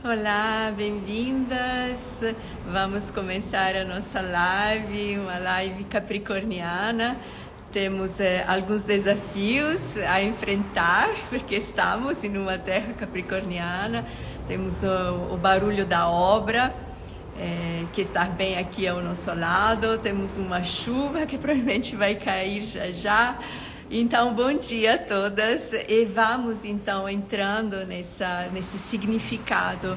Olá, bem-vindas! Vamos começar a nossa live, uma live capricorniana. Temos alguns desafios a enfrentar, porque estamos em uma terra capricorniana. Temos o barulho da obra, que está bem aqui ao nosso lado. Temos uma chuva que provavelmente vai cair já já. Então, bom dia a todas e vamos então entrando nesse significado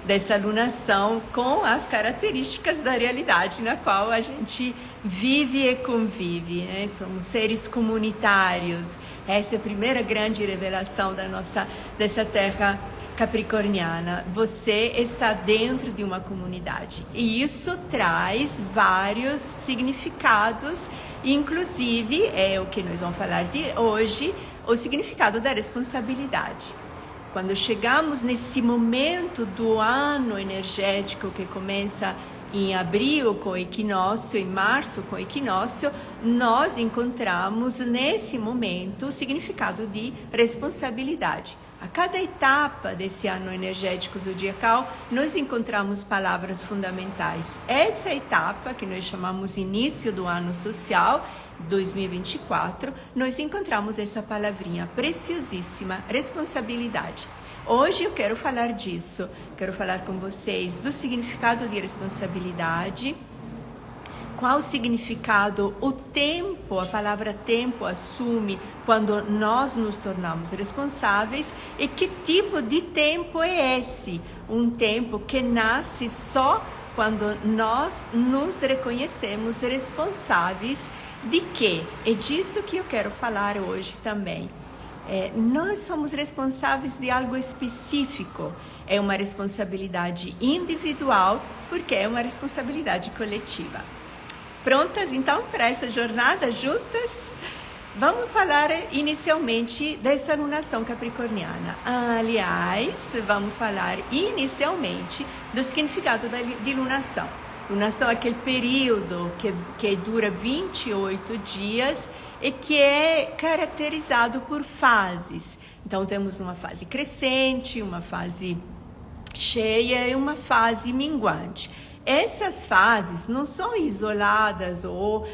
dessa lunação com as características da realidade na qual a gente vive e convive, né? Somos seres comunitários. Essa é a primeira grande revelação dessa terra capricorniana. Você está dentro de uma comunidade e isso traz vários significados. Inclusive, é o que nós vamos falar de hoje, o significado da responsabilidade. Quando chegamos nesse momento do ano energético que começa em abril com o equinócio, em março com o equinócio, nós encontramos nesse momento o significado de responsabilidade. A cada etapa desse ano energético zodiacal, nós encontramos palavras fundamentais. Essa etapa, que nós chamamos início do ano social, 2024, nós encontramos essa palavrinha preciosíssima, responsabilidade. Hoje eu quero falar disso, quero falar com vocês do significado de responsabilidade, qual o significado o tempo, a palavra tempo assume quando nós nos tornamos responsáveis e que tipo de tempo é esse? Um tempo que nasce só quando nós nos reconhecemos responsáveis de quê? É disso que eu quero falar hoje também. Nós somos responsáveis de algo específico. É uma responsabilidade individual porque é uma responsabilidade coletiva. Prontas, então, para essa jornada juntas? Vamos falar inicialmente dessa lunação capricorniana. Aliás, vamos falar inicialmente do significado de lunação. Lunação é aquele período que dura 28 dias e que é caracterizado por fases. Então, temos uma fase crescente, uma fase cheia e uma fase minguante. Essas fases não são isoladas ou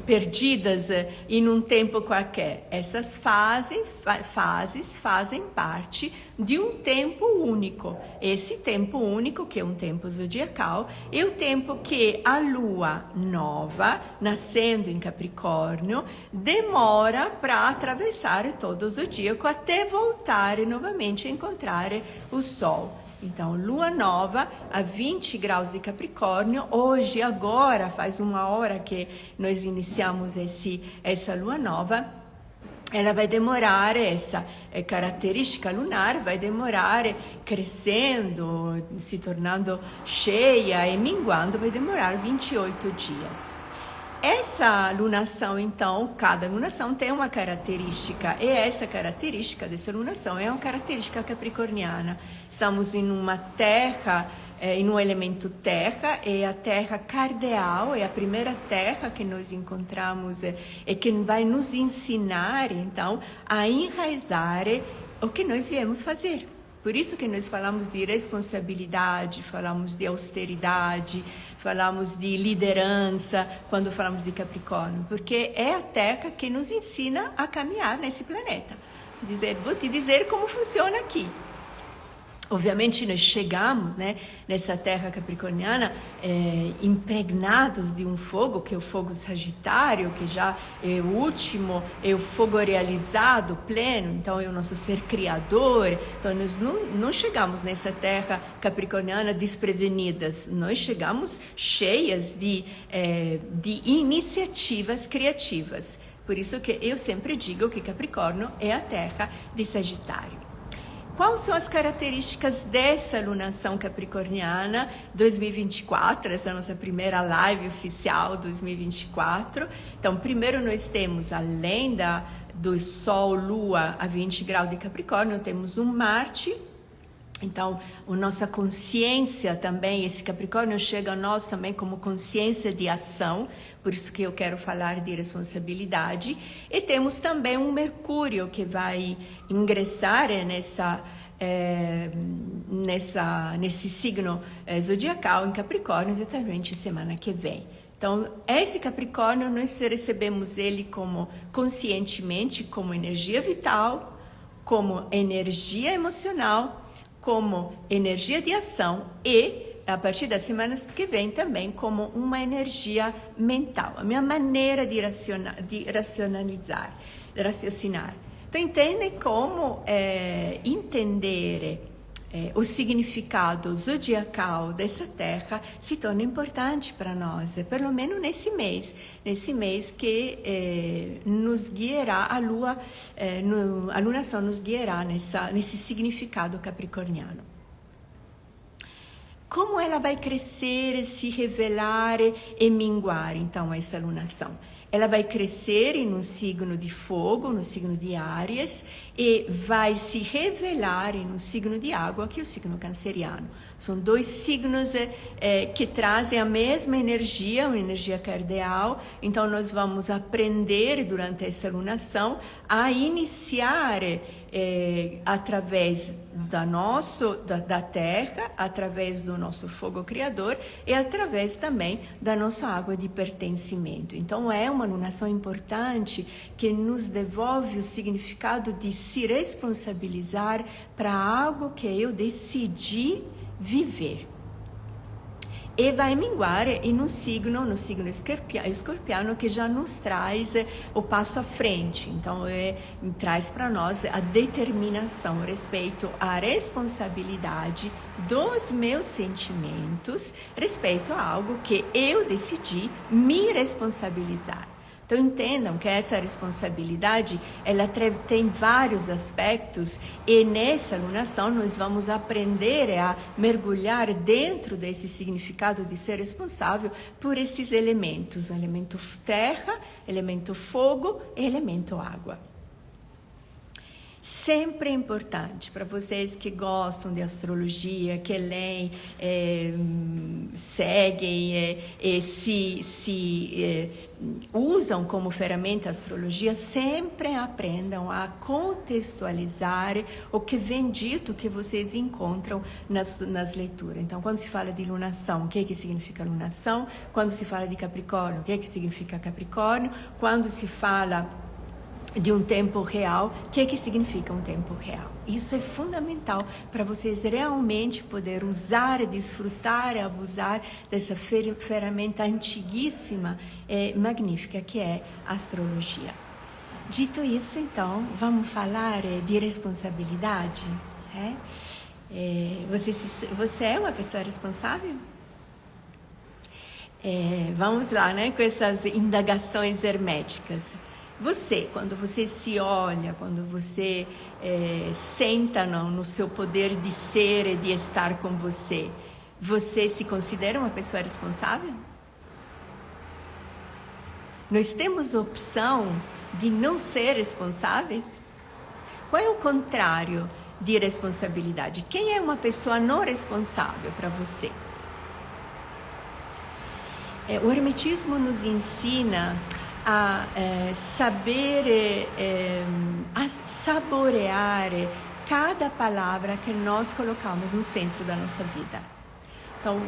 perdidas em um tempo qualquer. Essas fases fazem parte de um tempo único. Esse tempo único, que é um tempo zodiacal, é o tempo que a lua nova, nascendo em Capricórnio, demora para atravessar todo o zodíaco até voltar novamente a encontrar o Sol. Então, lua nova a 20 graus de Capricórnio. Hoje, agora, faz uma hora que nós iniciamos essa lua nova. Ela vai demorar, essa característica lunar, vai demorar crescendo, se tornando cheia e minguando, vai demorar 28 dias. Essa lunação, então, cada lunação tem uma característica, e essa característica dessa lunação é uma característica capricorniana. Estamos em uma terra, em um elemento terra, é a terra cardeal, é a primeira terra que nós encontramos e que vai nos ensinar, então, a enraizar o que nós viemos fazer. Por isso que nós falamos de responsabilidade, falamos de austeridade, falamos de liderança quando falamos de Capricórnio, porque é a terra que nos ensina a caminhar nesse planeta. Vou te dizer como funciona aqui. Obviamente nós chegamos, né, nessa terra capricorniana impregnados de um fogo, que é o fogo sagitário, que já é o último, é o fogo realizado, pleno, então é o nosso ser criador. Então nós não chegamos nessa terra capricorniana desprevenidas, nós chegamos cheias de iniciativas criativas. Por isso que eu sempre digo que Capricórnio é a terra de Sagitário. Quais são as características dessa lunação capricorniana 2024, essa é a nossa primeira live oficial 2024. Então, primeiro nós temos, além do Sol, Lua a 20 graus de Capricórnio, temos um Marte. Então, a nossa consciência também, esse Capricórnio chega a nós também como consciência de ação, por isso que eu quero falar de responsabilidade. E temos também um Mercúrio que vai ingressar nesse signo zodiacal em Capricórnio, exatamente semana que vem. Então, esse Capricórnio, nós recebemos ele como conscientemente, como energia vital, como energia emocional, como energia de ação e, a partir das semanas que vem, também como uma energia mental, a minha maneira de raciocinar. Então, entendem como entender o significado zodiacal dessa terra se torna importante para nós, pelo menos nesse mês que nos guiará a lua, a lunação nos guiará nesse significado capricorniano. Como ela vai crescer, se revelar e minguar, então, essa lunação? Ela vai crescer em um signo de fogo, no signo de Áries, e vai se revelar em um signo de água, que é o signo canceriano. São dois signos que trazem a mesma energia, uma energia cardeal. Então, nós vamos aprender durante essa lunação a iniciar através da terra, através do nosso fogo criador e através também da nossa água de pertencimento. Então, é uma lunação importante que nos devolve o significado de se responsabilizar para algo que eu decidi viver. E vai minguar no signo escorpiano, que já nos traz o passo à frente. Então, traz para nós a determinação, o respeito à responsabilidade dos meus sentimentos, respeito a algo que eu decidi me responsabilizar. Então, entendam que essa responsabilidade, ela tem vários aspectos e nessa lunação nós vamos aprender a mergulhar dentro desse significado de ser responsável por esses elementos, elemento terra, elemento fogo e elemento água. Sempre é importante para vocês que gostam de astrologia, que leem, seguem e se usam como ferramenta a astrologia, sempre aprendam a contextualizar o que vem dito, que vocês encontram nas leituras. Então, quando se fala de lunação, o que significa lunação? Quando se fala de Capricórnio, o que significa Capricórnio? Quando se fala de um tempo real, o que significa um tempo real? Isso é fundamental para vocês realmente poder usar, desfrutar, abusar dessa ferramenta antiguíssima e magnífica que é a astrologia. Dito isso, então, vamos falar de responsabilidade? Você é uma pessoa responsável? Vamos lá, né, com essas indagações herméticas. Você, quando você se olha, quando você senta no seu poder de ser e de estar com você, você se considera uma pessoa responsável? Nós temos a opção de não ser responsáveis? Qual é o contrário de responsabilidade? Quem é uma pessoa não responsável para você? O hermetismo nos ensina a saber, a saborear cada palavra que nós colocamos no centro da nossa vida. Então,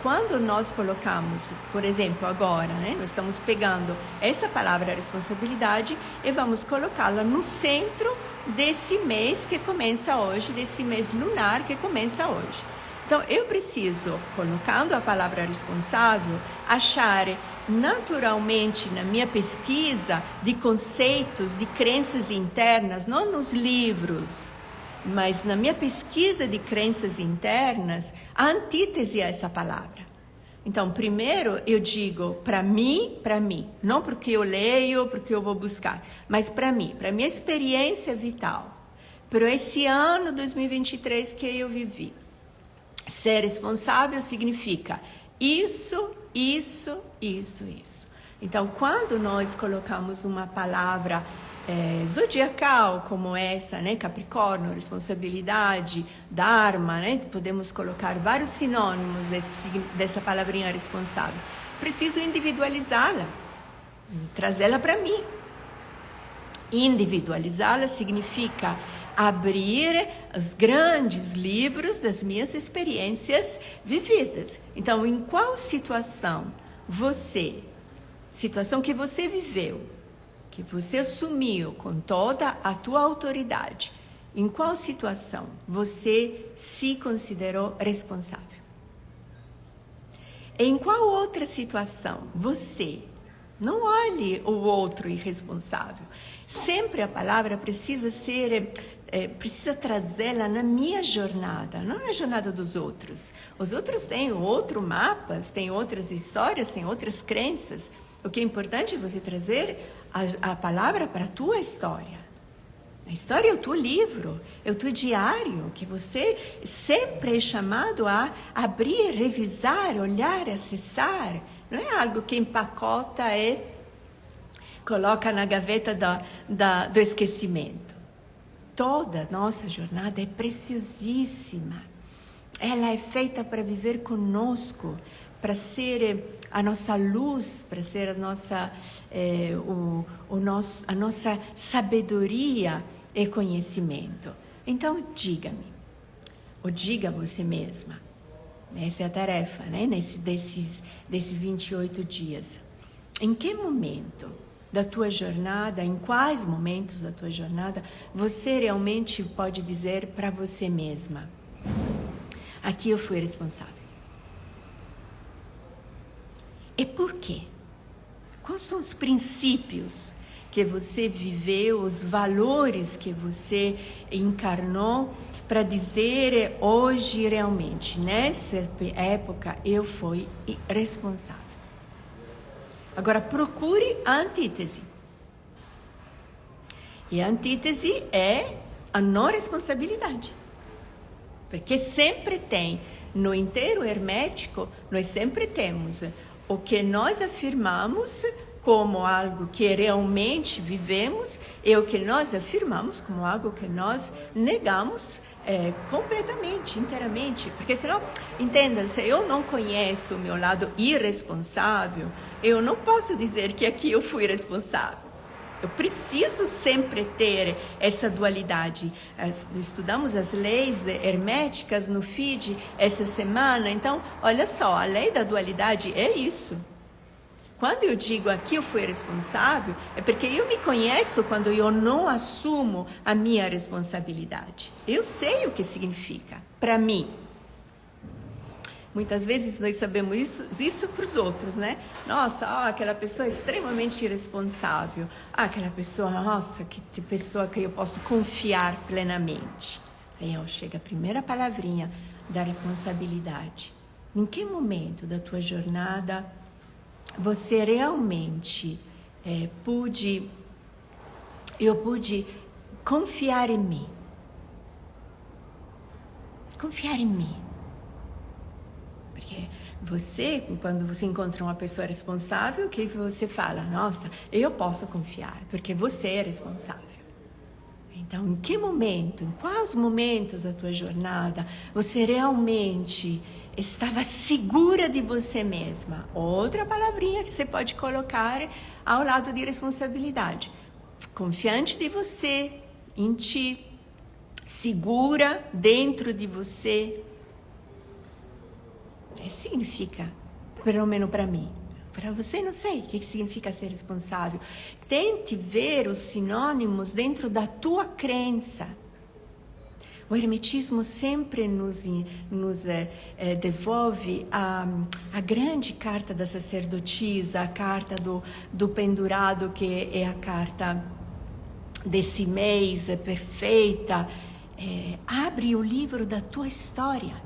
quando nós colocamos, por exemplo, agora, né, nós estamos pegando essa palavra responsabilidade e vamos colocá-la no centro desse mês que começa hoje, desse mês lunar que começa hoje. Então, eu preciso, colocando a palavra responsável, achar naturalmente na minha pesquisa de conceitos, de crenças internas, não nos livros, mas na minha pesquisa de crenças internas, a antítese a essa palavra. Então, primeiro eu digo para mim, não porque eu leio, porque eu vou buscar, mas para mim, para minha experiência vital, para esse ano 2023 que eu vivi. Ser responsável significa isso. Então, quando nós colocamos uma palavra zodiacal como essa, né, Capricórnio, responsabilidade, Dharma, né, podemos colocar vários sinônimos dessa palavrinha responsável. Preciso individualizá-la, trazê-la para mim. Individualizá-la significa abrir os grandes livros das minhas experiências vividas. Então, em qual situação que você viveu, que você assumiu com toda a tua autoridade, em qual situação você se considerou responsável? Em qual outra situação você, não olhe o outro irresponsável, sempre a palavra precisa trazê-la na minha jornada, não na jornada dos outros. Os outros têm outros mapas, têm outras histórias, têm outras crenças. O que é importante é você trazer a palavra para a tua história. A história é o teu livro, é o teu diário, que você sempre é chamado a abrir, revisar, olhar, acessar. Não é algo que empacota e coloca na gaveta do esquecimento. Toda nossa jornada é preciosíssima. Ela é feita para viver conosco, para ser a nossa luz, para ser a nossa sabedoria e conhecimento. Então, diga-me, ou diga a você mesma, essa é a tarefa, né? Desses 28 dias. Em que momento da tua jornada, em quais momentos da tua jornada, você realmente pode dizer para você mesma, aqui eu fui responsável? E por quê? Quais são os princípios que você viveu, os valores que você encarnou para dizer hoje realmente, nessa época, eu fui responsável? Agora, procure a antítese. E a antítese é a não responsabilidade. Porque sempre tem, no inteiro hermético, nós sempre temos o que nós afirmamos como algo que realmente vivemos e o que nós afirmamos como algo que nós negamos completamente, inteiramente. Porque senão, entenda, se eu não conheço o meu lado irresponsável, eu não posso dizer que aqui eu fui responsável. Eu preciso sempre ter essa dualidade. Estudamos as leis herméticas no feed essa semana. Então, olha só, a lei da dualidade é isso. Quando eu digo aqui eu fui responsável, é porque eu me conheço quando eu não assumo a minha responsabilidade. Eu sei o que significa para mim. Muitas vezes nós sabemos isso para os outros, né? Nossa, aquela pessoa é extremamente irresponsável. Aquela pessoa, nossa, que pessoa que eu posso confiar plenamente. Aí chega a primeira palavrinha da responsabilidade. Em que momento da tua jornada você realmente pude confiar em mim? Confiar em mim. Porque quando você encontra uma pessoa responsável, o que você fala? Nossa, eu posso confiar, porque você é responsável. Então, em que momento, em quais momentos da tua jornada, você realmente estava segura de você mesma? Outra palavrinha que você pode colocar ao lado de responsabilidade. Confiante de você, em ti, segura dentro de você. Isso significa, pelo menos para mim. Para você, não sei o que significa ser responsável. Tente ver os sinônimos dentro da tua crença. O hermetismo sempre nos devolve a grande carta da sacerdotisa, a carta do pendurado, que é a carta desse mês, é perfeita. Abre o livro da tua história.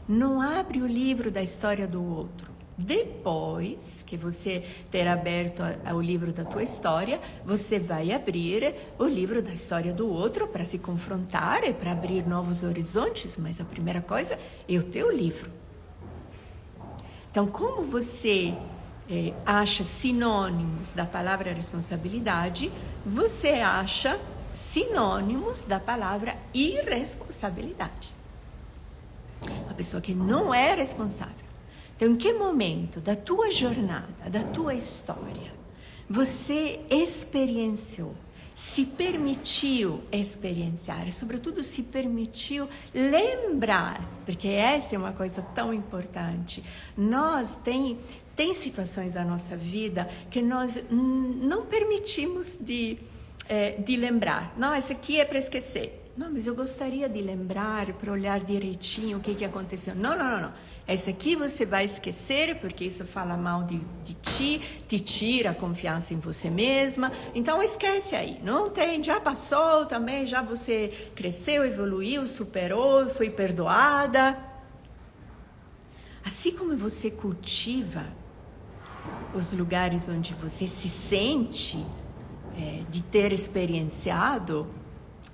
Não abre o livro da história do outro. Depois que você ter aberto o livro da tua história, você vai abrir o livro da história do outro para se confrontar e para abrir novos horizontes, mas a primeira coisa é o teu livro. Então, como você acha sinônimos da palavra responsabilidade, você acha sinônimos da palavra irresponsabilidade. Uma pessoa que não é responsável. Então, em que momento da tua jornada, da tua história, você experienciou se permitiu experienciar, e sobretudo se permitiu lembrar, porque essa é uma coisa tão importante. Nós tem situações da nossa vida que nós não permitimos de lembrar. Não, esse aqui é para esquecer. Não, mas eu gostaria de lembrar, para olhar direitinho o que aconteceu. Não. Esse aqui você vai esquecer, porque isso fala mal de ti, te tira a confiança em você mesma. Então esquece aí. Não tem, já passou também, já você cresceu, evoluiu, superou, foi perdoada. Assim como você cultiva os lugares onde você se sente de ter experienciado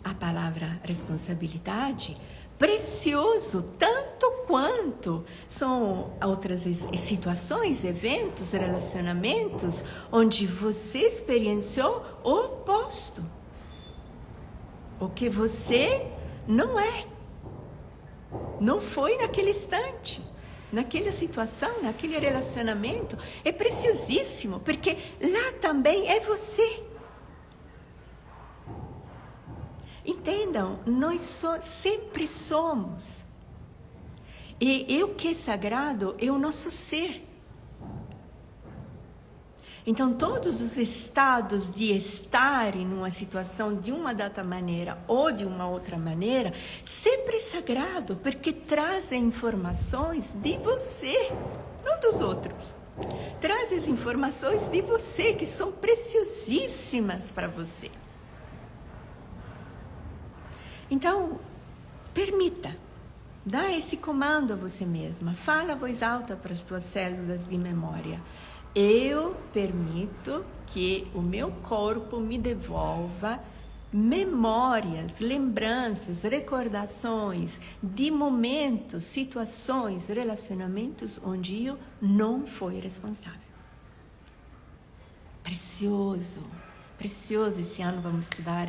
a palavra responsabilidade, precioso tanto quanto são outras situações, eventos, relacionamentos onde você experienciou o oposto, o que você não é, não foi naquele instante, naquela situação, naquele relacionamento. É preciosíssimo, porque lá também é você. Entendam, nós sempre somos. E o que é sagrado é o nosso ser. Então, todos os estados de estar em uma situação de uma dada maneira ou de uma outra maneira, sempre é sagrado, porque trazem informações de você, não dos outros. Traz as informações de você, que são preciosíssimas para você. Então, permita, dá esse comando a você mesma, fala a voz alta para as tuas células de memória. Eu permito que o meu corpo me devolva memórias, lembranças, recordações de momentos, situações, relacionamentos onde eu não fui responsável. Precioso. Precioso. Esse ano vamos estudar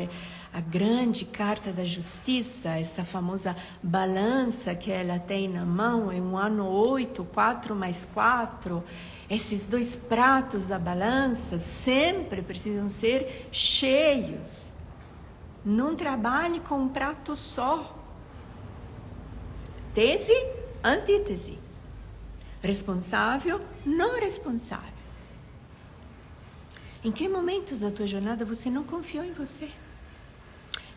a grande carta da justiça, essa famosa balança que ela tem na mão, é um ano 8, 4 mais 4. Esses dois pratos da balança sempre precisam ser cheios. Não trabalhe com um prato só. Tese, antítese. Responsável, não responsável. Em que momentos da tua jornada você não confiou em você?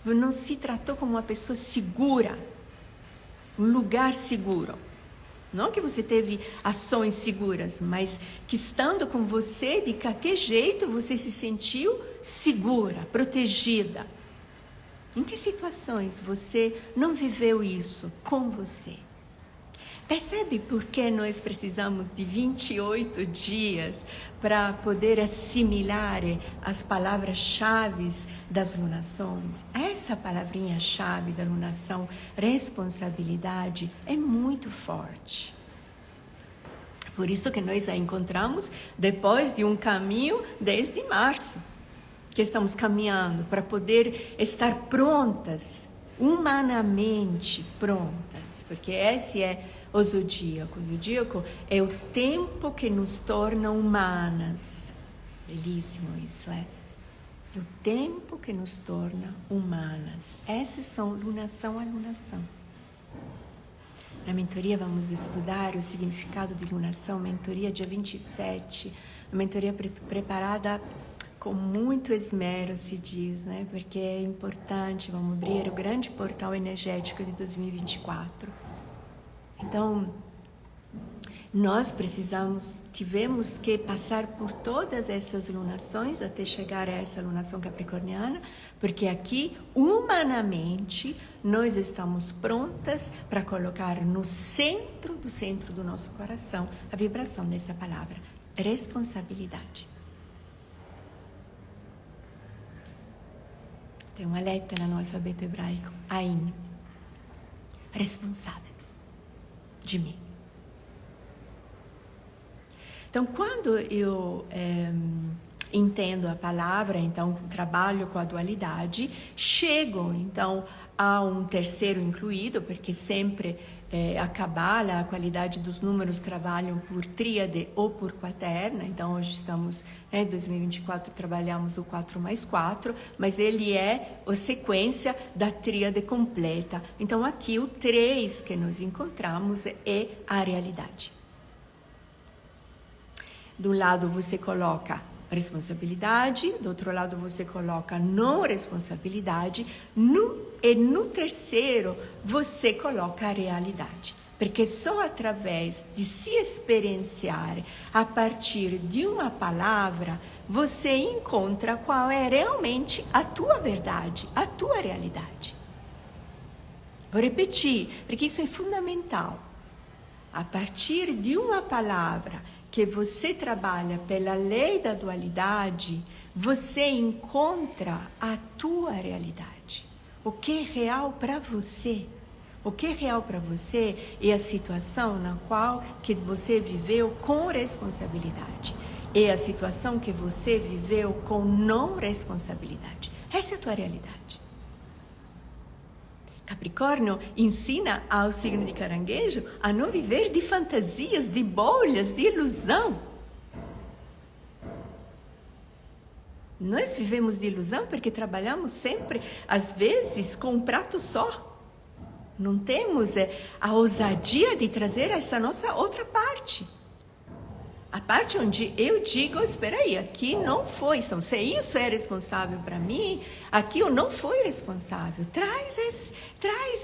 Não se tratou como uma pessoa segura, um lugar seguro. Não que você teve ações seguras, mas que estando com você, de qualquer jeito, você se sentiu segura, protegida. Em que situações você não viveu isso com você? Percebe por que nós precisamos de 28 dias para poder assimilar as palavras-chave das lunações? Essa palavrinha-chave da lunação, responsabilidade, é muito forte. Por isso que nós a encontramos depois de um caminho desde março, que estamos caminhando para poder estar prontas, humanamente prontas, porque esse é o zodíaco. O zodíaco é o tempo que nos torna humanas. Belíssimo isso, é? O tempo que nos torna humanas. Essas são lunação a lunação. Na mentoria vamos estudar o significado de lunação, mentoria dia 27, uma mentoria preparada com muito esmero, se diz, né? Porque é importante, vamos abrir o grande portal energético de 2024. Então, nós tivemos que passar por todas essas lunações até chegar a essa lunação capricorniana, porque aqui, humanamente, nós estamos prontas para colocar no centro do nosso coração a vibração dessa palavra, responsabilidade. Tem uma letra no alfabeto hebraico, Ain, responsável de mim. Então, quando eu entendo a palavra, então trabalho com a dualidade, chego então a um terceiro incluído, porque sempre a Cabala, a qualidade dos números, trabalham por tríade ou por quaterna. Então, hoje estamos, em 2024, trabalhamos o 4+4, mas ele é a sequência da tríade completa. Então, aqui o 3 que nós encontramos é a realidade. Do lado você coloca responsabilidade, do outro lado você coloca não responsabilidade, e no terceiro você coloca a realidade. Porque só através de se experienciar a partir de uma palavra, você encontra qual é realmente a tua verdade, a tua realidade. Vou repetir, porque isso é fundamental. A partir de uma palavra que você trabalha pela lei da dualidade, você encontra a tua realidade. O que é real para você? O que é real para você é a situação na qual que você viveu com responsabilidade. É a situação que você viveu com não responsabilidade. Essa é a tua realidade. Capricórnio ensina ao signo de Caranguejo a não viver de fantasias, de bolhas, de ilusão. Nós vivemos de ilusão porque trabalhamos sempre, às vezes, com um prato só. Não temos a ousadia de trazer essa nossa outra parte. A parte onde eu digo, espera aí, aqui não foi, então, se isso é responsável para mim, aqui eu não fui responsável. Traz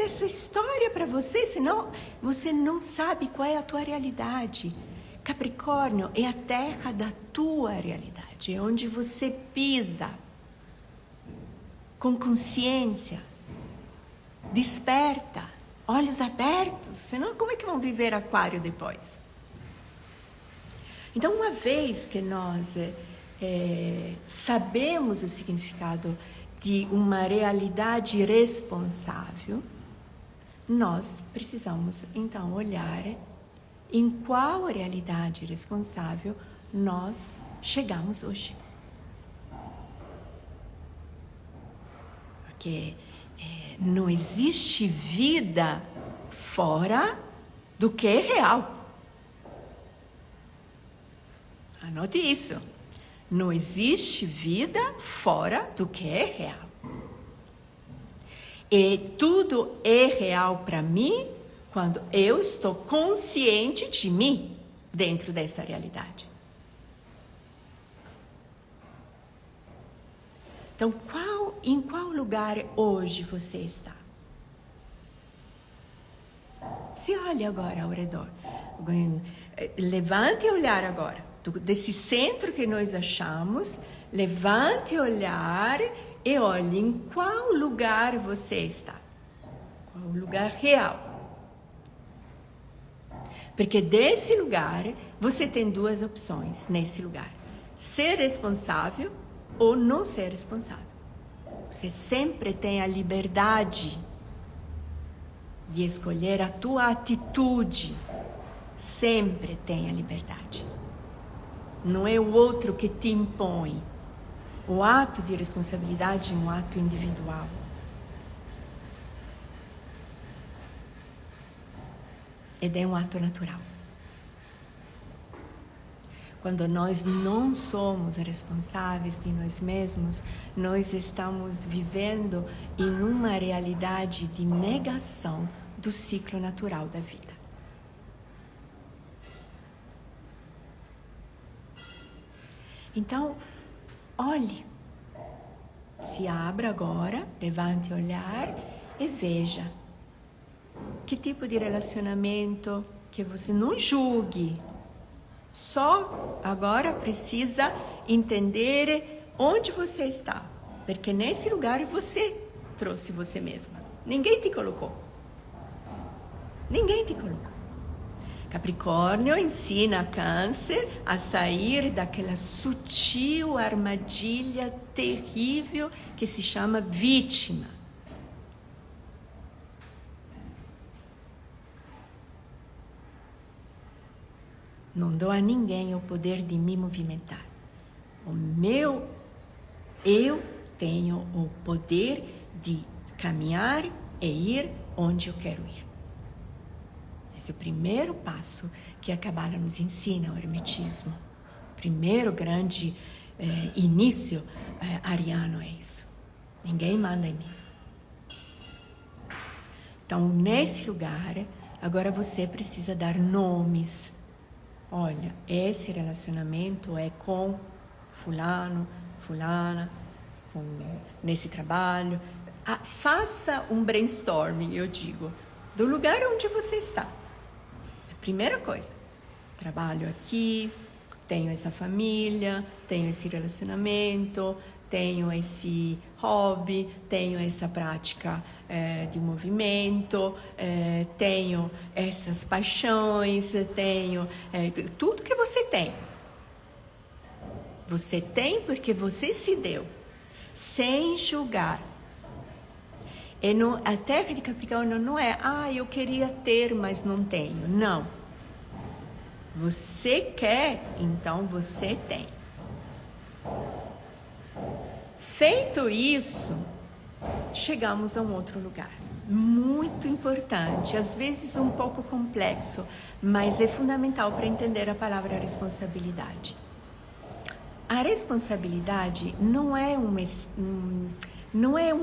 essa história para você, senão você não sabe qual é a tua realidade. Capricórnio é a terra da tua realidade, é onde você pisa com consciência, desperta, olhos abertos, senão como é que vão viver Aquário depois? Então, uma vez que nós sabemos o significado de uma realidade responsável, nós precisamos, então, olhar em qual realidade responsável nós chegamos hoje. Porque não existe vida fora do que é real. Anote isso. Não existe vida fora do que é real. E tudo é real para mim quando eu estou consciente de mim dentro dessa realidade. Então, em qual lugar hoje você está? Se olhe agora ao redor. Levante o olhar agora. Desse centro que nós achamos, levante o olhar e olhe em qual lugar você está. Qual o lugar real. Porque desse lugar, você tem duas opções nesse lugar. Ser responsável ou não ser responsável. Você sempre tem a liberdade de escolher a tua atitude. Sempre tem a liberdade. Não é o outro que te impõe. O ato de responsabilidade é um ato individual. E é um ato natural. Quando nós não somos responsáveis de nós mesmos, nós estamos vivendo em uma realidade de negação do ciclo natural da vida. Então, olhe, se abra agora, levante o olhar e veja que tipo de relacionamento que você não julgue. Só agora precisa entender onde você está, porque nesse lugar você trouxe você mesma. Ninguém te colocou. Ninguém te colocou. Capricórnio ensina a Câncer a sair daquela sutil armadilha terrível que se chama vítima. Não dou a ninguém o poder de me movimentar. Eu tenho o poder de caminhar e ir onde eu quero ir. Esse é o primeiro passo que a Cabala nos ensina, o hermetismo. O primeiro grande início ariano é isso. Ninguém manda em mim. Então, nesse lugar, agora você precisa dar nomes. Olha, esse relacionamento é com fulano, fulana, nesse trabalho. Faça um brainstorming, eu digo, do lugar onde você está. A primeira coisa, trabalho aqui, tenho essa família, tenho esse relacionamento, tenho esse hobby, tenho essa prática de movimento, tenho essas paixões, tenho tudo que você tem. Você tem porque você se deu, sem julgar. E a Terra de Capricórnio não é, eu queria ter, mas não tenho. Não. Você quer, então você tem. Feito isso, chegamos a um outro lugar. Muito importante, às vezes um pouco complexo, mas é fundamental para entender a palavra responsabilidade. A responsabilidade não é um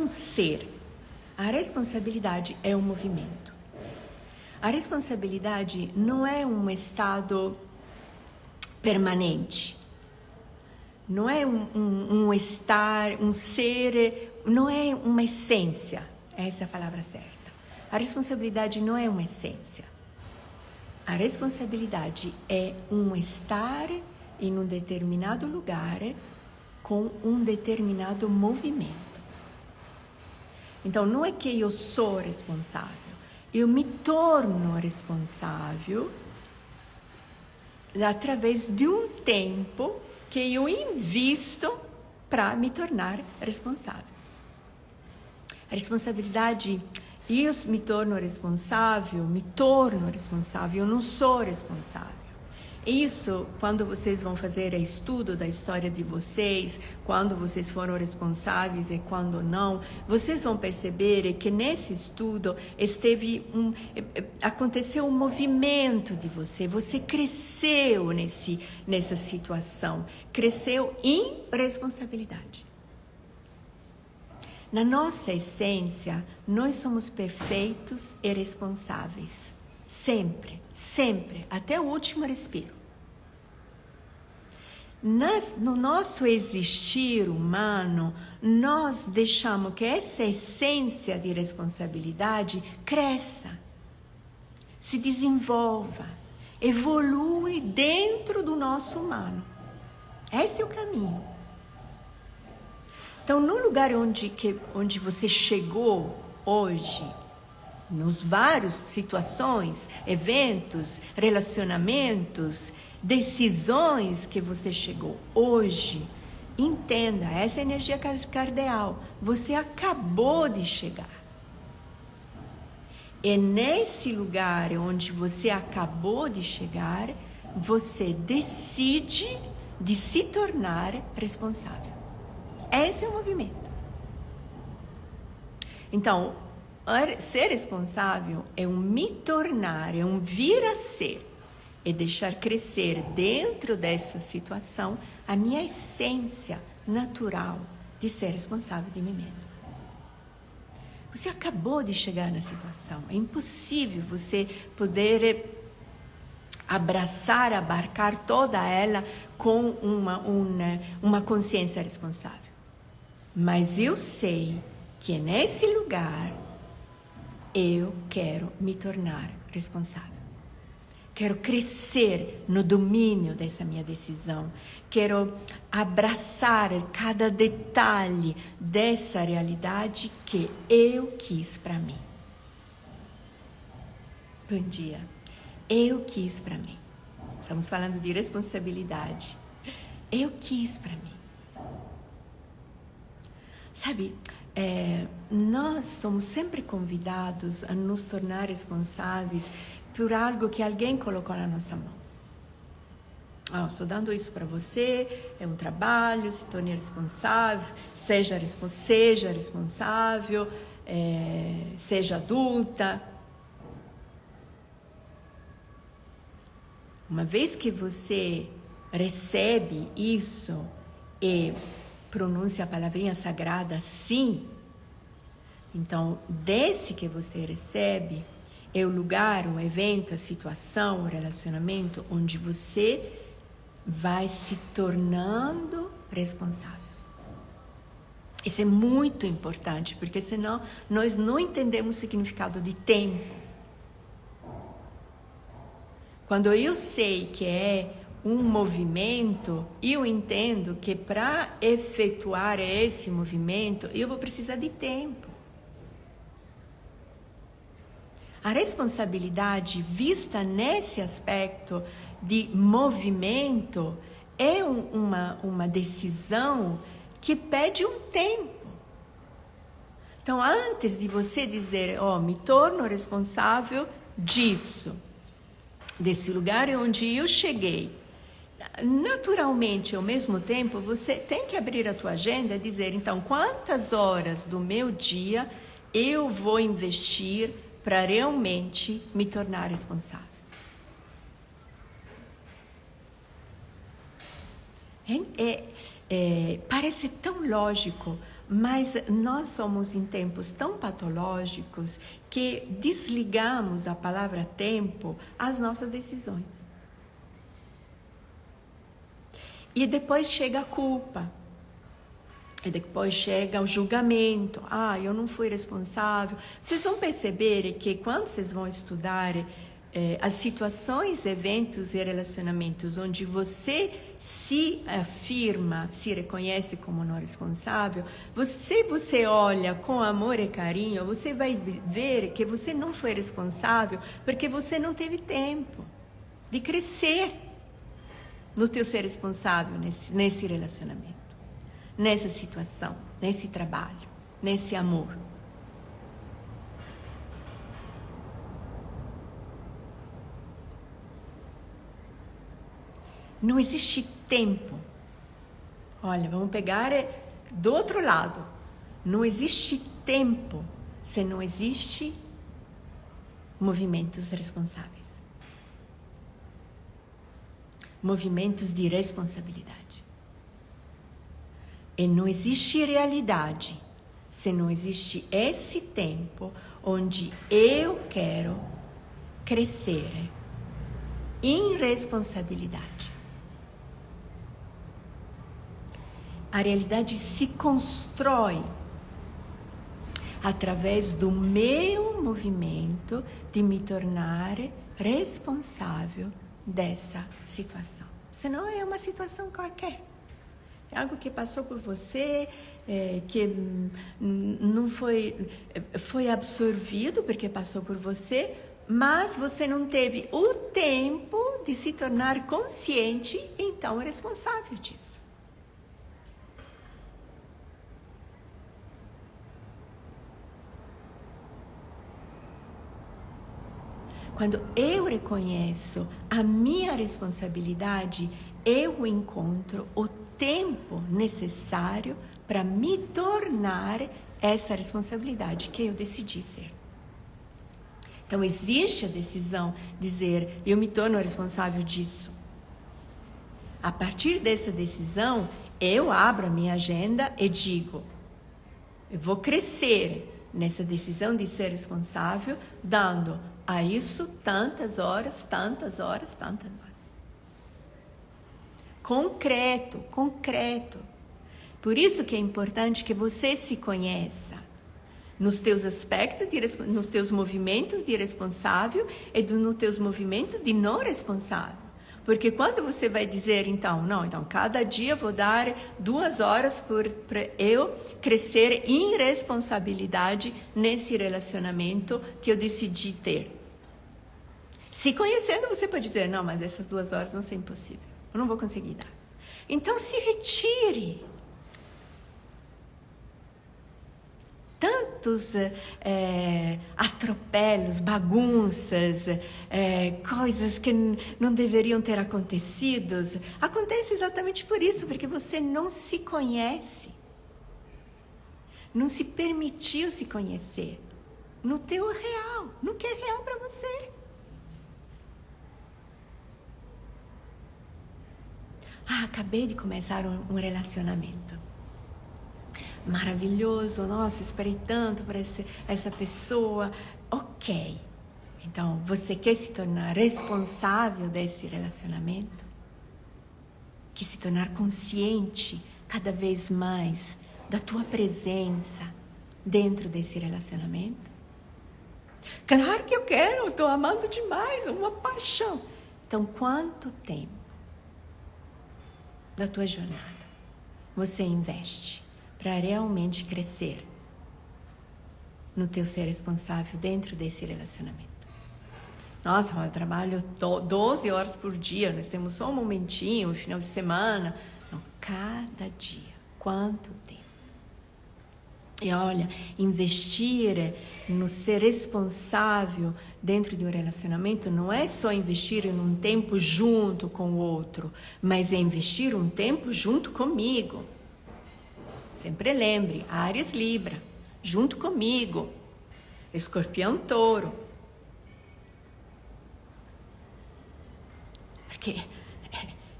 ser. A responsabilidade é um movimento. A responsabilidade não é um estado permanente. Não é um estar, um ser, não é uma essência. Essa é a palavra certa. A responsabilidade não é uma essência. A responsabilidade é um estar em um determinado lugar com um determinado movimento. Então, não é que eu sou responsável, eu me torno responsável através de um tempo que eu invisto para me tornar responsável. A responsabilidade, eu me torno responsável, eu não sou responsável. Isso, quando vocês vão fazer estudo da história de vocês, quando vocês foram responsáveis e quando não, vocês vão perceber que nesse estudo aconteceu um movimento de você cresceu nessa situação, cresceu em responsabilidade. Na nossa essência, nós somos perfeitos e responsáveis. Sempre, sempre, até o último respiro. No nosso existir humano, nós deixamos que essa essência de responsabilidade cresça, se desenvolva, evolui dentro do nosso humano. Esse é o caminho. Então, no lugar onde você chegou hoje, nos várias situações, eventos, relacionamentos, decisões que você chegou hoje, entenda, essa energia cardeal, você acabou de chegar. E nesse lugar onde você acabou de chegar, você decide de se tornar responsável. Esse é o movimento. Então, ser responsável é um me tornar, é um vir a ser. É deixar crescer dentro dessa situação a minha essência natural de ser responsável de mim mesma. Você acabou de chegar na situação. É impossível você poder abarcar toda ela com uma consciência responsável. Mas eu sei que nesse lugar eu quero me tornar responsável. Quero crescer no domínio dessa minha decisão. Quero abraçar cada detalhe dessa realidade que eu quis para mim. Bom dia. Eu quis para mim. Estamos falando de responsabilidade. Eu quis para mim. Sabe, nós somos sempre convidados a nos tornar responsáveis por algo que alguém colocou na nossa mão. Estou dando isso para você, é um trabalho, se torne responsável, seja responsável, seja adulta. Uma vez que você recebe isso e pronuncia a palavrinha sagrada sim, então desse que você recebe é o lugar, o evento, a situação, o relacionamento onde você vai se tornando responsável. Isso é muito importante, porque senão nós não entendemos o significado de tempo. Quando eu sei que é um movimento, eu entendo que para efetuar esse movimento, eu vou precisar de tempo. A responsabilidade vista nesse aspecto de movimento é uma decisão que pede um tempo. Então, antes de você dizer, me torno responsável disso, desse lugar onde eu cheguei, naturalmente, ao mesmo tempo, você tem que abrir a tua agenda e dizer, então, quantas horas do meu dia eu vou investir para realmente me tornar responsável? Parece tão lógico, mas nós somos em tempos tão patológicos que desligamos a palavra tempo às nossas decisões. E depois chega a culpa. E depois chega o julgamento. Eu não fui responsável. Vocês vão perceber que quando vocês vão estudar as situações, eventos e relacionamentos onde você se afirma, se reconhece como não responsável, você olha com amor e carinho, você vai ver que você não foi responsável porque você não teve tempo de crescer no teu ser responsável nesse relacionamento, nessa situação, nesse trabalho, nesse amor. Não existe tempo. Olha, vamos pegar do outro lado. Não existe tempo se não existe movimentos responsáveis. Movimentos de responsabilidade. E não existe realidade se não existe esse tempo onde eu quero crescer em responsabilidade. A realidade se constrói através do meu movimento de me tornar responsável dessa situação. Senão é uma situação qualquer. É algo que passou por você, que não foi absorvido porque passou por você, mas você não teve o tempo de se tornar consciente e então responsável disso. Quando eu reconheço a minha responsabilidade, eu encontro o tempo necessário para me tornar essa responsabilidade que eu decidi ser. Então, existe a decisão de dizer, eu me torno responsável disso. A partir dessa decisão, eu abro a minha agenda e digo, eu vou crescer nessa decisão de ser responsável, dando a isso tantas horas. Concreto. Por isso que é importante que você se conheça nos teus aspectos, nos teus movimentos de responsável e nos teus movimentos de não responsável. Porque quando você vai dizer, então, cada dia eu vou dar 2 horas para eu crescer em responsabilidade nesse relacionamento que eu decidi ter. Se conhecendo, você pode dizer, não, mas essas 2 horas vão ser impossível. Eu não vou conseguir dar. Então, se retire. Tantos atropelos, bagunças, coisas que não deveriam ter acontecido. Acontece exatamente por isso, porque você não se conhece. Não se permitiu se conhecer no teu real, no que é real para você. acabei de começar um relacionamento. Maravilhoso, nossa, esperei tanto para essa pessoa. Ok. Então, você quer se tornar responsável desse relacionamento? Quer se tornar consciente cada vez mais da tua presença dentro desse relacionamento? Claro que eu quero, estou amando demais, é uma paixão. Então, quanto tempo da tua jornada você investe para realmente crescer no teu ser responsável dentro desse relacionamento? Nossa, eu trabalho 12 horas por dia, nós temos só um momentinho, um final de semana. Não, cada dia. Quanto tempo? E olha, investir no ser responsável dentro de um relacionamento não é só investir em um tempo junto com o outro, mas é investir um tempo junto comigo. Sempre lembre, Áries Libra, junto comigo, Escorpião Touro. Porque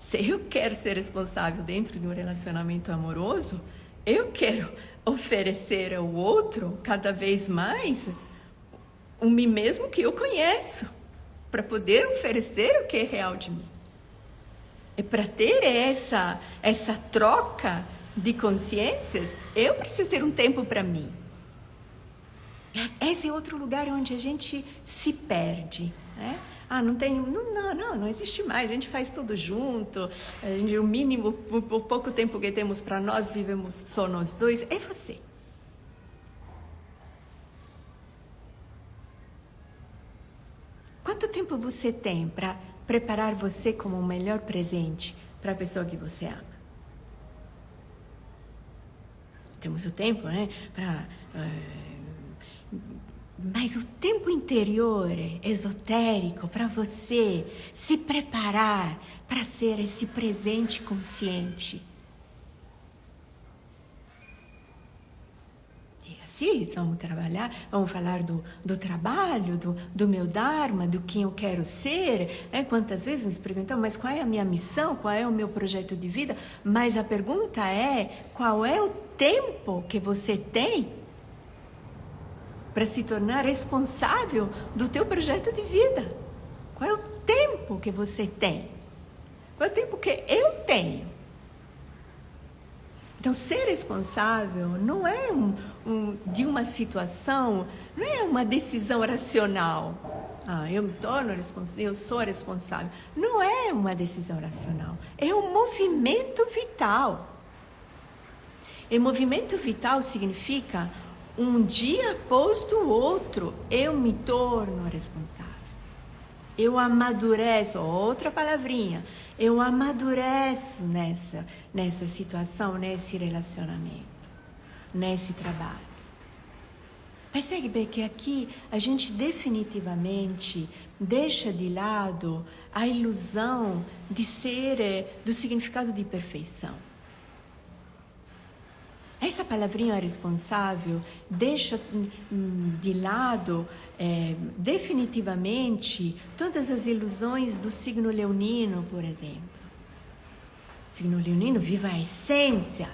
se eu quero ser responsável dentro de um relacionamento amoroso, eu quero oferecer ao outro cada vez mais o mim mesmo que eu conheço, para poder oferecer o que é real de mim. E para ter essa troca de consciências, eu preciso ter um tempo para mim. Esse é outro lugar onde a gente se perde, né? Não existe mais, a gente faz tudo junto, o mínimo, o pouco tempo que temos para nós, vivemos só nós dois, é você. Quanto tempo você tem para preparar você como o melhor presente para a pessoa que você ama? Temos o tempo, né? Mas o tempo interior, esotérico, para você se preparar para ser esse presente consciente. E assim, vamos trabalhar, vamos falar do trabalho, do meu Dharma, do quem eu quero ser. Quantas vezes nos perguntamos, mas qual é a minha missão, qual é o meu projeto de vida? Mas a pergunta é, qual é o tempo que você tem para se tornar responsável do teu projeto de vida? Qual é o tempo que você tem? Qual é o tempo que eu tenho? Então, ser responsável não é de uma situação, não é uma decisão racional. Eu me torno responsável, eu sou responsável. Não é uma decisão racional, é um movimento vital. E movimento vital significa um dia após do outro, eu me torno responsável. Eu amadureço, outra palavrinha, eu amadureço nessa situação, nesse relacionamento, nesse trabalho. Percebe que aqui a gente definitivamente deixa de lado a ilusão de ser, do significado de perfeição. Essa palavrinha responsável deixa de lado definitivamente todas as ilusões do signo leonino, por exemplo. O signo leonino vive a essência,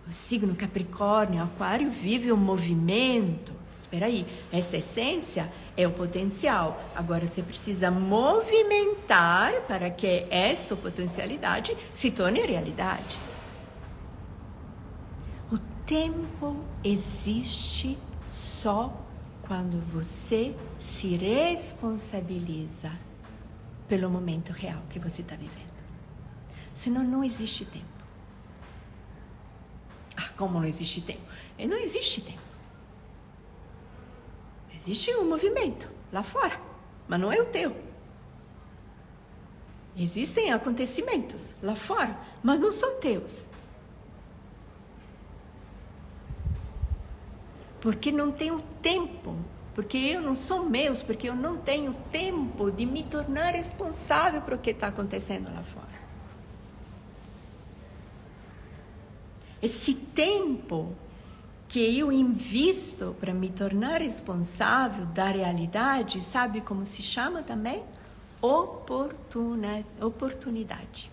o signo Capricórnio, Aquário vive o movimento. Espera aí, essa essência é o potencial. Agora você precisa movimentar para que essa potencialidade se torne realidade. O tempo existe só quando você se responsabiliza pelo momento real que você está vivendo. Senão não existe tempo. Como não existe tempo? Não existe tempo. Existe um movimento lá fora, mas não é o teu. Existem acontecimentos lá fora, mas não são teus. Porque não tenho tempo, porque eu não sou meus, porque eu não tenho tempo de me tornar responsável por o que está acontecendo lá fora. Esse tempo que eu invisto para me tornar responsável da realidade, sabe como se chama também? Oportunidade.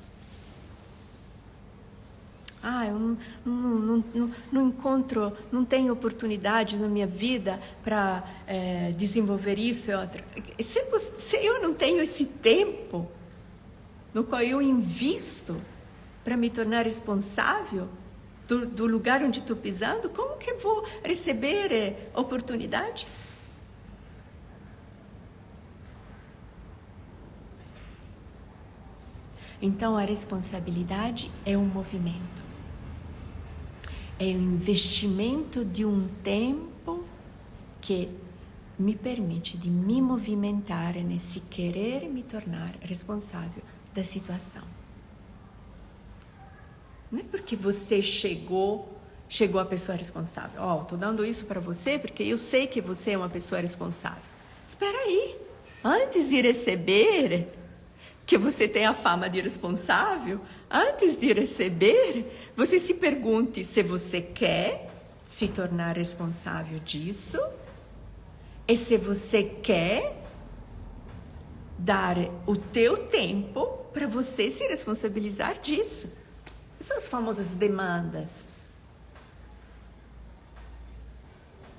Eu não encontro, não tenho oportunidade na minha vida para desenvolver isso e outro. Se eu não tenho esse tempo no qual eu invisto para me tornar responsável do lugar onde estou pisando, como que eu vou receber oportunidades? Então, a responsabilidade é um movimento. É o investimento de um tempo que me permite de me movimentar nesse querer me tornar responsável da situação. Não é porque você chegou a pessoa responsável. Estou dando isso para você porque eu sei que você é uma pessoa responsável. Espera aí, antes de receber que você tem a fama de responsável, antes de receber, você se pergunte se você quer se tornar responsável disso e se você quer dar o teu tempo para você se responsabilizar disso. São as famosas demandas.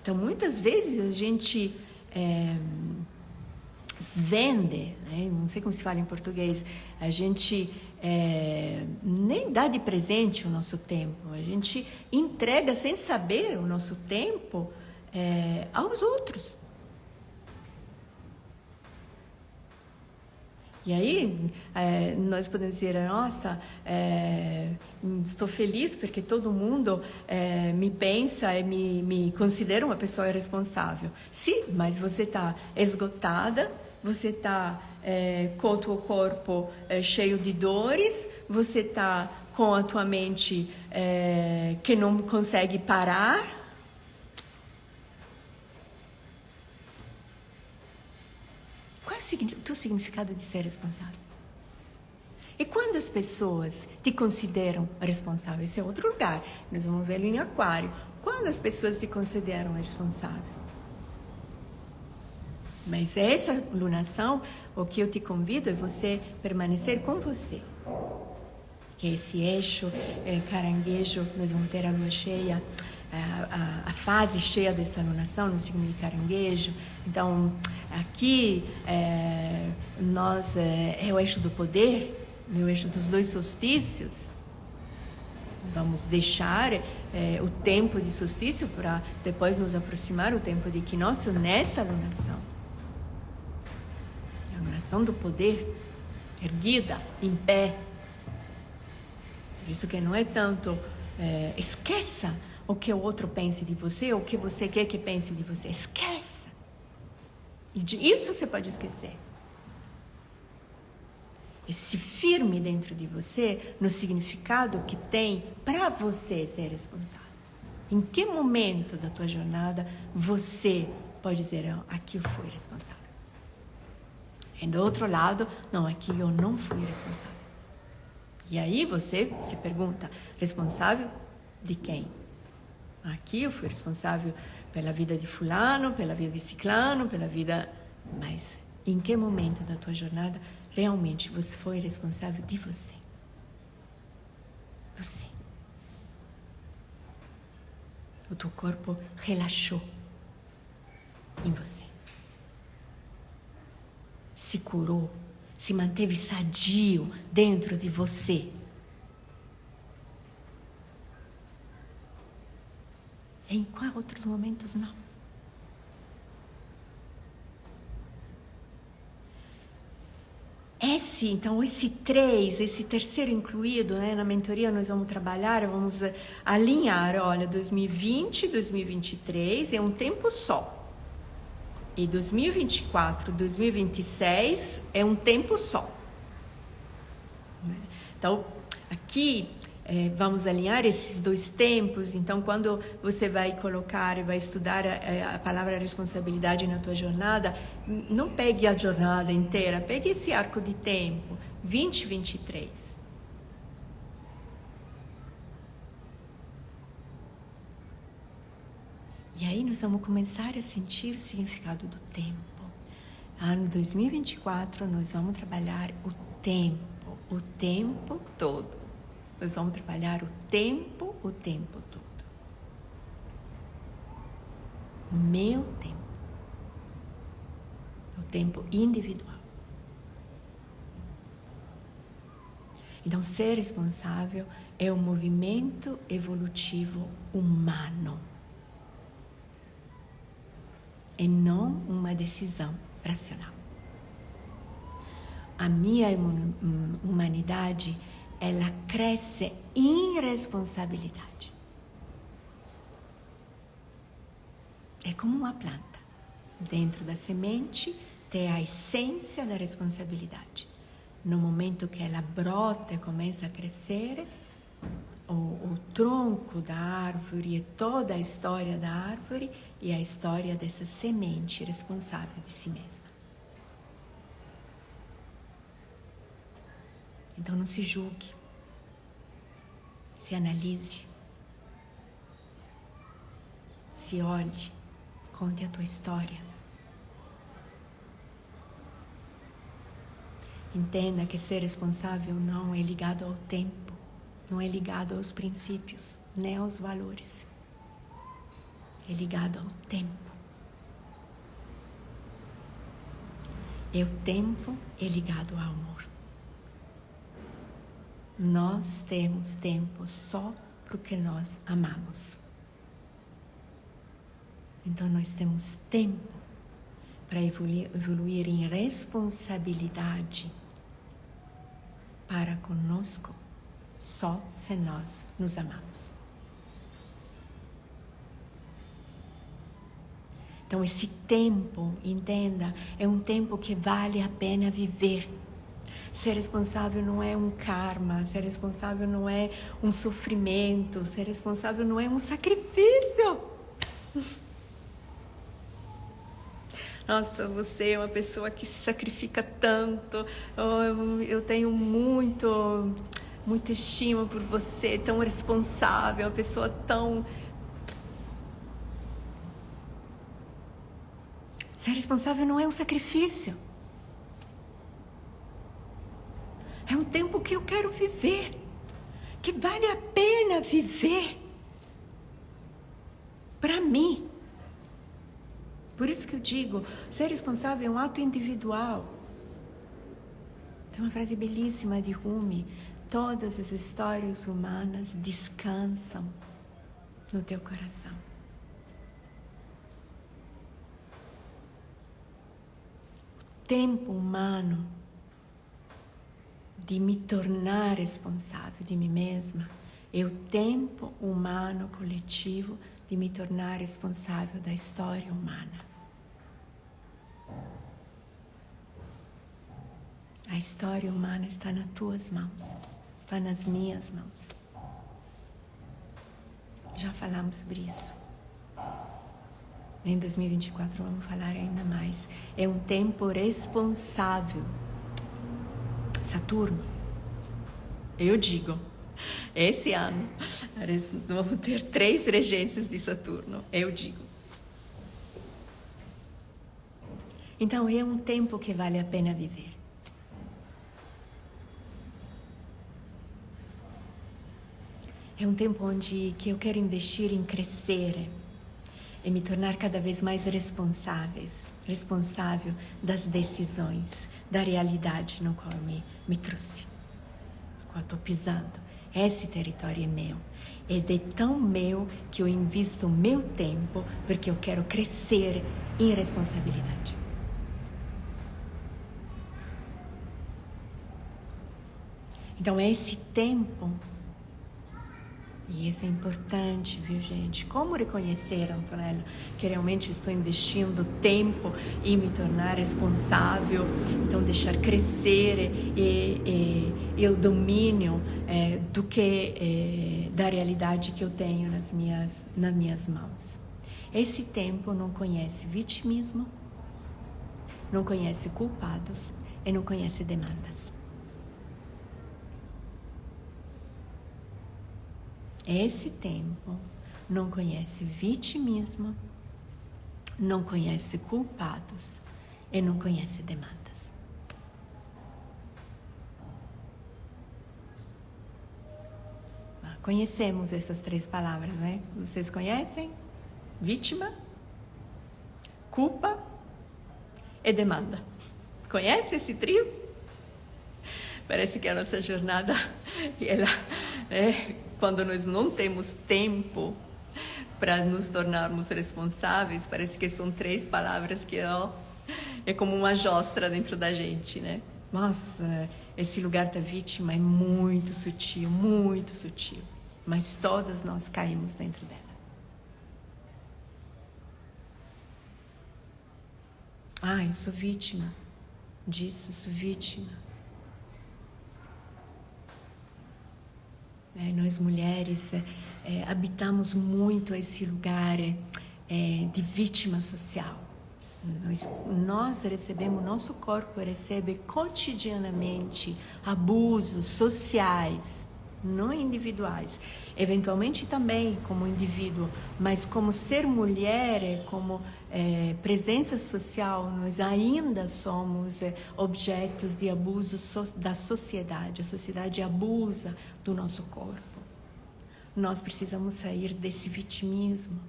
Então, muitas vezes a gente vende, né? Não sei como se fala em português, a gente nem dá de presente o nosso tempo, a gente entrega sem saber o nosso tempo aos outros. E aí, nós podemos dizer, nossa, estou feliz porque todo mundo me pensa e me considera uma pessoa responsável. Sim, mas você está esgotada, você está com o teu corpo cheio de dores, você está com a tua mente que não consegue parar. Qual é o teu significado de ser responsável? E quando as pessoas te consideram responsável? Esse é outro lugar. Nós vamos ver em Aquário. Quando as pessoas te consideram responsável? Mas essa lunação, o que eu te convido é você permanecer com você. Que esse eixo caranguejo, nós vamos ter a lua cheia, a fase cheia dessa lunação no signo de caranguejo. Então, aqui é o eixo do poder, o eixo dos 2 solstícios. Vamos deixar o tempo de solstício para depois nos aproximar o tempo de equinócio nessa lunação. A lunação do poder, erguida, em pé. Por isso que não é tanto esqueça o que o outro pense de você, ou o que você quer que pense de você. Esqueça. E isso você pode esquecer. E se firme dentro de você no significado que tem para você ser responsável. Em que momento da tua jornada você pode dizer, aqui eu fui responsável. E do outro lado, não, aqui eu não fui responsável. E aí você se pergunta, responsável de quem? Aqui eu fui responsável pela vida de fulano, pela vida de ciclano, pela vida... Mas em que momento da tua jornada realmente você foi responsável de você? Você. O teu corpo relaxou em você. Se curou, se manteve sadio dentro de você. Em quais outros momentos não? Esse 3, esse terceiro incluído, né, na mentoria nós vamos trabalhar, vamos alinhar, olha, 2020, 2023 é um tempo só. E 2024, 2026 é um tempo só. Então, aqui vamos alinhar esses 2 tempos. Então, quando você vai colocar e vai estudar a palavra responsabilidade na tua jornada, não pegue a jornada inteira, pegue esse arco de tempo, 2023. E aí nós vamos começar a sentir o significado do tempo. Ano 2024, nós vamos trabalhar o tempo todo. Nós vamos trabalhar o tempo todo. O meu tempo. O tempo individual. Então, ser responsável é um movimento evolutivo humano. E não uma decisão racional. A minha humanidade, ela cresce em responsabilidade. É como uma planta. Dentro da semente tem a essência da responsabilidade. No momento que ela brota e começa a crescer, o tronco da árvore e toda a história da árvore e a história dessa semente responsável de si mesma. Então não se julgue, se analise, se olhe, conte a tua história. Entenda que ser responsável não é ligado ao tempo, não é ligado aos princípios, nem aos valores. É ligado ao tempo. E o tempo é ligado ao amor. Nós temos tempo só porque nós amamos. Então nós temos tempo para evoluir em responsabilidade para conosco, só se nós nos amamos. Então esse tempo, entenda, é um tempo que vale a pena viver. Ser responsável não é um karma, ser responsável não é um sofrimento, ser responsável não é um sacrifício. Nossa, você é uma pessoa que se sacrifica tanto, eu tenho muita estima por você, tão responsável, uma pessoa tão... Ser responsável não é um sacrifício. É um tempo que eu quero viver, que vale a pena viver para mim. Por isso que eu digo, ser responsável é um ato individual. Tem uma frase belíssima de Rumi: todas as histórias humanas descansam no teu coração. O tempo humano de me tornar responsável de mim mesma é o tempo humano coletivo de me tornar responsável da história humana. A história humana está nas tuas mãos, está nas minhas mãos. Já falamos sobre isso. Em 2024 vamos falar ainda mais. É um tempo responsável. Saturno, eu digo, esse ano vamos ter 3 regências de Saturno, eu digo. Então é um tempo que vale a pena viver. É um tempo onde que eu quero investir em crescer, em me tornar cada vez mais responsável das decisões, da realidade no qual me trouxe, no qual estou pisando. Esse território é meu. É de tão meu que eu invisto o meu tempo porque eu quero crescer em responsabilidade. Então é esse tempo, e isso é importante, viu, gente? Como reconhecer, Antonella, que realmente estou investindo tempo em me tornar responsável, então deixar crescer o domínio da realidade que eu tenho nas minhas mãos. Esse tempo não conhece vitimismo, não conhece culpados e não conhece demandas. Esse tempo não conhece vitimismo, não conhece culpados e não conhece demandas. Conhecemos essas 3 palavras, né? Vocês conhecem? Vítima, culpa e demanda. Conhece esse trio? Parece que a nossa jornada, ela quando nós não temos tempo para nos tornarmos responsáveis, parece que são 3 palavras que é como uma giostra dentro da gente, né? Nossa, esse lugar da vítima é muito sutil, mas todas nós caímos dentro dela. Eu sou vítima disso, sou vítima. Nós mulheres habitamos muito esse lugar de vítima social. Nós recebemos, nosso corpo recebe cotidianamente abusos sociais, não individuais. Eventualmente também como indivíduo, mas como ser mulher, como presença social, nós ainda somos objetos de abuso da sociedade. A sociedade abusa do nosso corpo. Nós precisamos sair desse vitimismo.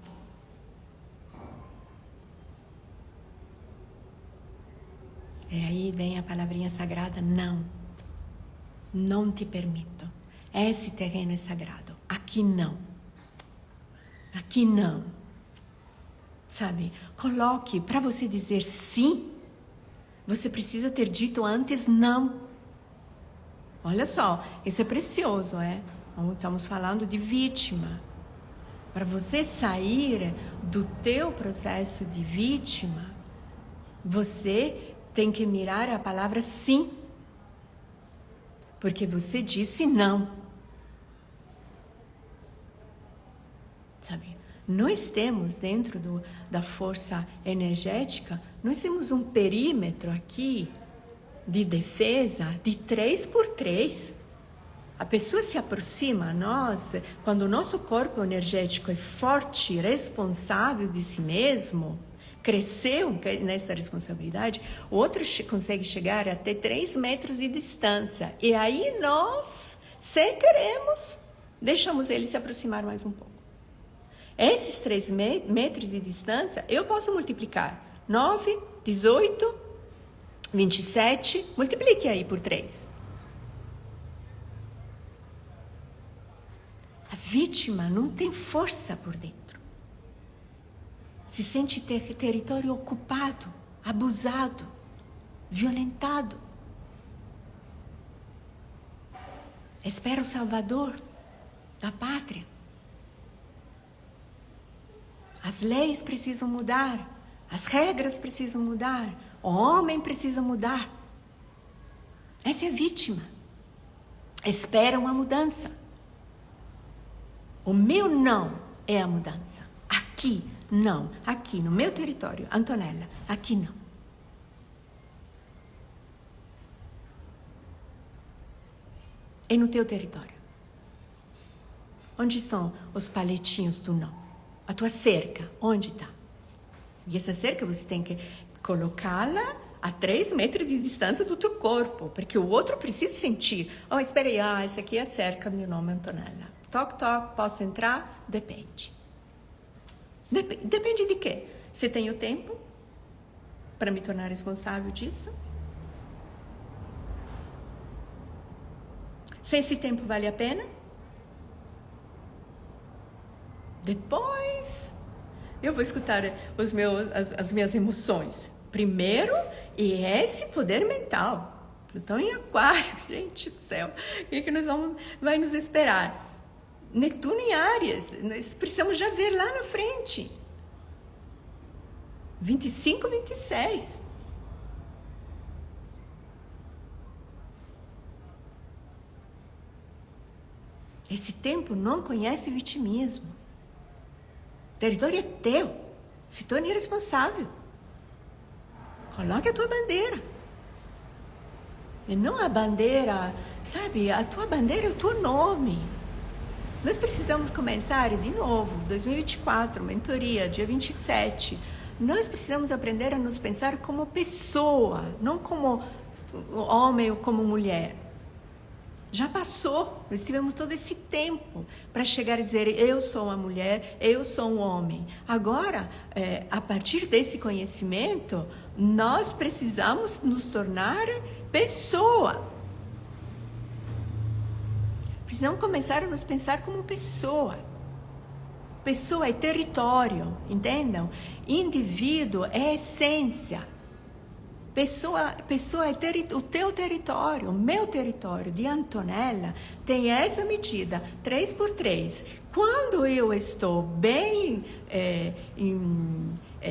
Aí vem a palavrinha sagrada, não. Não te permito. Esse terreno é sagrado. Aqui não. Aqui não. Sabe? Coloque, para você dizer sim, você precisa ter dito antes não. Olha só, isso é precioso, Estamos falando de vítima. Para você sair do teu processo de vítima, você tem que mirar a palavra sim. Porque você disse não. Sabe? Nós temos dentro da força energética, nós temos um perímetro aqui de defesa de 3x3. A pessoa se aproxima a nós, quando o nosso corpo energético é forte, responsável de si mesmo, cresceu nessa responsabilidade, o outro consegue chegar até 3 metros de distância. E aí nós, se queremos, deixamos ele se aproximar mais um pouco. Esses 3 metros de distância, eu posso multiplicar. 9, 18, 27, multiplique aí por 3. A vítima não tem força por dentro. Se sente território ocupado, abusado, violentado. Espera o salvador da pátria. As leis precisam mudar, as regras precisam mudar, o homem precisa mudar. Essa é a vítima. Espera uma mudança. O meu não é a mudança. Aqui, não. Aqui, no meu território, Antonella, aqui não. E no teu território? Onde estão os palitinhos do não? A tua cerca, onde está? E essa cerca você tem que colocá-la a 3 metros de distância do teu corpo, porque o outro precisa sentir. Espera aí, essa aqui é a cerca do meu nome, Antonella. Toc, toc, posso entrar? Depende. Depende de quê? Se tenho tempo para me tornar responsável disso? Se esse tempo vale a pena? Depois, eu vou escutar as minhas emoções. Primeiro, e esse poder mental. Plutão em Aquário, gente do céu. O que vai nos esperar? Netuno em Áries. Nós precisamos já ver lá na frente. 25, 26. Esse tempo não conhece vitimismo. O território é teu. Se torne responsável. Coloque a tua bandeira. E não a bandeira, sabe? A tua bandeira é o teu nome. Nós precisamos começar de novo, 2024, mentoria, dia 27. Nós precisamos aprender a nos pensar como pessoa, não como homem ou como mulher. Já passou, nós tivemos todo esse tempo para chegar e dizer, eu sou uma mulher, eu sou um homem. Agora, a partir desse conhecimento, nós precisamos nos tornar pessoa. Precisamos começar a nos pensar como pessoa. Pessoa é território, entendam? Indivíduo é essência. Pessoa é o teu território, o meu território. De Antonella tem essa medida, 3x3. Quando eu estou bem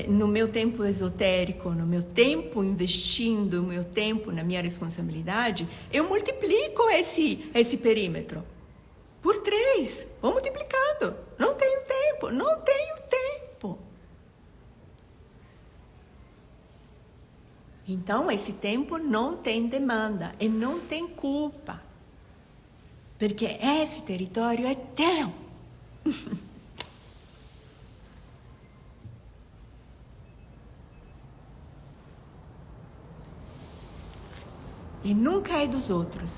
no meu tempo esotérico, no meu tempo investindo, no meu tempo na minha responsabilidade, eu multiplico esse perímetro por 3. Vou multiplicando. Não tenho tempo. Então, esse tempo não tem demanda e não tem culpa, porque esse território é teu. E nunca é dos outros,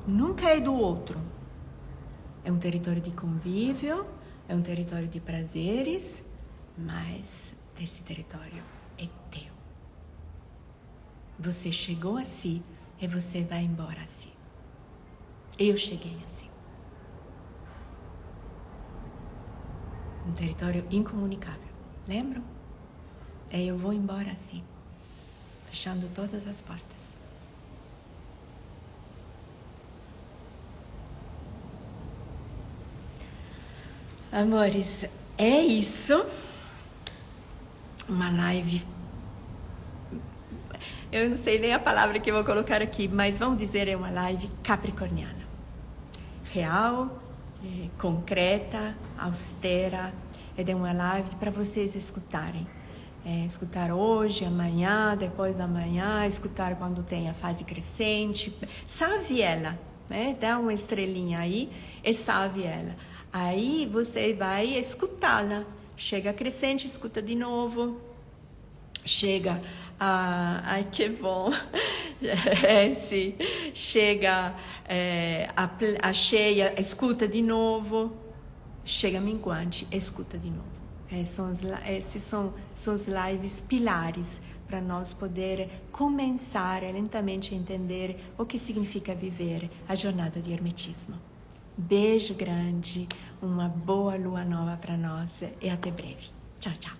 nunca é do outro. É um território de convívio, é um território de prazeres, mas esse território é teu. Você chegou assim e você vai embora assim. Eu cheguei assim. Um território incomunicável. Lembram? Eu vou embora assim, fechando todas as portas. Amores, é isso. Uma live. Eu não sei nem a palavra que eu vou colocar aqui, mas vamos dizer, é uma live capricorniana. Real, concreta, austera. É uma live para vocês escutarem. Escutar hoje, amanhã, depois da manhã, escutar quando tem a fase crescente. Salve ela, né? Dá uma estrelinha aí e salve ela. Aí você vai escutá-la. Chega a crescente, escuta de novo. Chega ai, que bom. Sim. Chega a cheia, escuta de novo. Chega minguante, escuta de novo. Esses são os lives pilares para nós poder começar lentamente a entender o que significa viver a jornada de hermetismo. Beijo grande, uma boa lua nova para nós e até breve. Tchau, tchau.